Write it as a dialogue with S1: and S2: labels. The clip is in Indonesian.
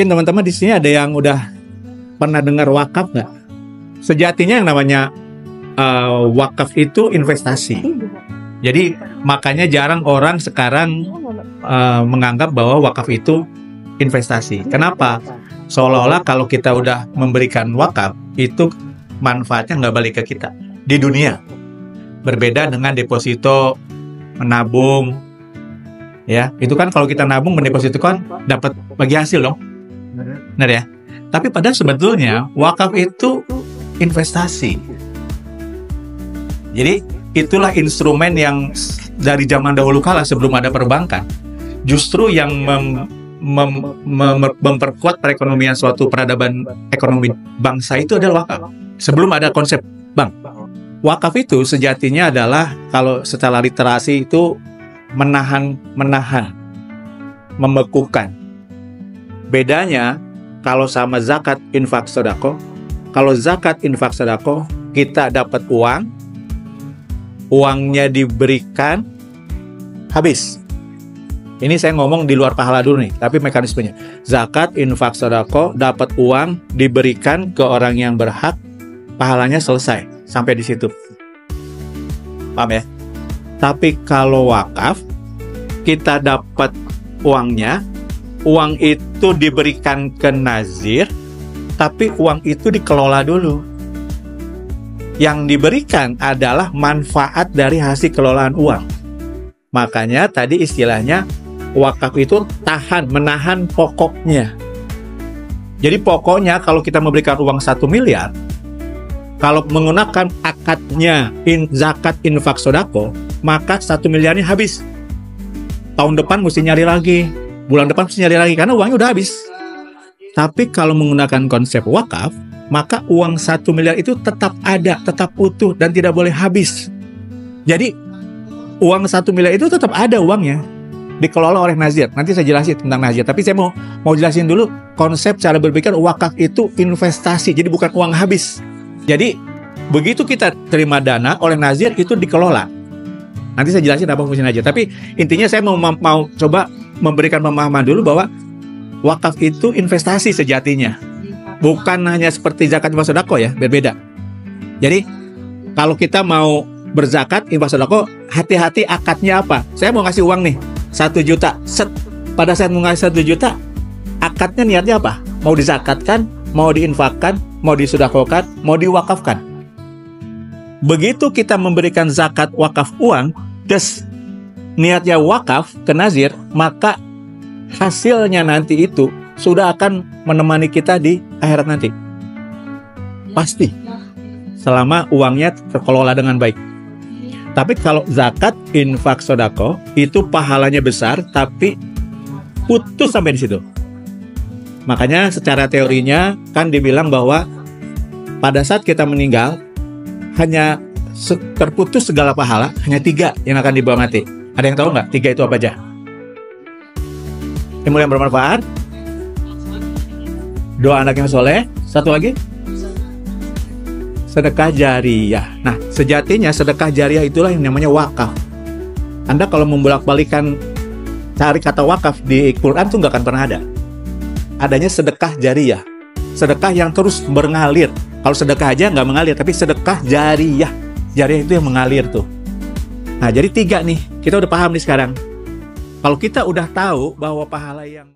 S1: Mungkin teman-teman di sini ada yang udah pernah dengar wakaf nggak? Sejatinya yang namanya wakaf itu investasi. Jadi makanya jarang orang sekarang menganggap bahwa wakaf itu investasi. Kenapa? Seolah-olah kalau kita udah memberikan wakaf itu manfaatnya nggak balik ke kita di dunia. Berbeda dengan deposito, menabung, ya itu kan kalau kita nabung mendepositokan dapat bagi hasil dong. Benar ya. Tapi padahal sebetulnya wakaf itu investasi. Jadi itulah instrumen yang dari zaman dahulu kala sebelum ada perbankan, justru yang memperkuat perekonomian suatu peradaban ekonomi bangsa itu adalah wakaf. Sebelum ada konsep bank, wakaf itu sejatinya adalah kalau secara literasi itu menahan, membekukan. Bedanya kalau sama zakat, infak, sedekah. Kalau zakat, infak, sedekah, kita dapat uang, uangnya diberikan, habis. Ini saya ngomong di luar pahala dulu nih, tapi mekanismenya. Zakat, infak, sedekah, dapat uang, diberikan ke orang yang berhak, pahalanya selesai. Sampai di situ. Paham ya? Tapi kalau wakaf, kita dapat uangnya, uang itu diberikan ke nazir, tapi uang itu dikelola dulu. Yang diberikan adalah manfaat dari hasil kelolaan uang. Makanya tadi istilahnya wakaf itu menahan pokoknya. Jadi pokoknya kalau kita memberikan uang 1 miliar, kalau menggunakan akadnya zakat, infak, sedekah, maka 1 miliarnya habis. Tahun depan mesti nyari lagi. Bulan depan mesti nyari lagi karena uangnya udah habis. Tapi kalau menggunakan konsep wakaf, maka uang 1 miliar itu tetap ada, tetap utuh dan tidak boleh habis. Jadi uang 1 miliar itu tetap ada uangnya, dikelola oleh nazir. Nanti saya jelasin tentang nazir. Tapi saya mau jelasin dulu konsep cara berpikir wakaf itu investasi. Jadi bukan uang habis. Jadi begitu kita terima dana oleh nazir itu dikelola. Nanti saya jelasin apa fungsi nazir. Tapi intinya saya mau coba memberikan pemahaman dulu bahwa wakaf itu investasi sejatinya, bukan hanya seperti zakat, infak, sedekah ya, berbeda. Jadi kalau kita mau berzakat, infak, sedekah, hati-hati akadnya apa. Saya mau ngasih uang nih 1 juta, pada saat mau ngasih 1 juta, akadnya niatnya apa? Mau dizakatkan, mau diinfakkan, mau disedekahkan, mau diwakafkan. Begitu kita memberikan zakat wakaf uang, niatnya wakaf ke nazir, maka hasilnya nanti itu sudah akan menemani kita di akhirat nanti. Pasti. Selama uangnya terkelola dengan baik. Tapi kalau zakat, infak, sedekah itu pahalanya besar, tapi putus sampai di situ. Makanya secara teorinya kan dibilang bahwa pada saat kita meninggal hanya terputus segala pahala, hanya 3 yang akan dibawa mati. Ada yang tahu nggak 3 itu apa aja? Ilmu yang bermanfaat, doa anak yang soleh, satu lagi sedekah jariyah. Nah, sejatinya sedekah jariyah itulah yang namanya wakaf. Anda kalau membolak-balikan cari kata wakaf di Quran tuh nggak akan pernah ada. Adanya sedekah jariyah, sedekah yang terus mengalir. Kalau sedekah aja nggak mengalir, tapi sedekah jariyah. Jariyah itu yang mengalir tuh. Nah, jadi 3 nih, kita udah paham nih sekarang. Kalau kita udah tahu bahwa pahala yang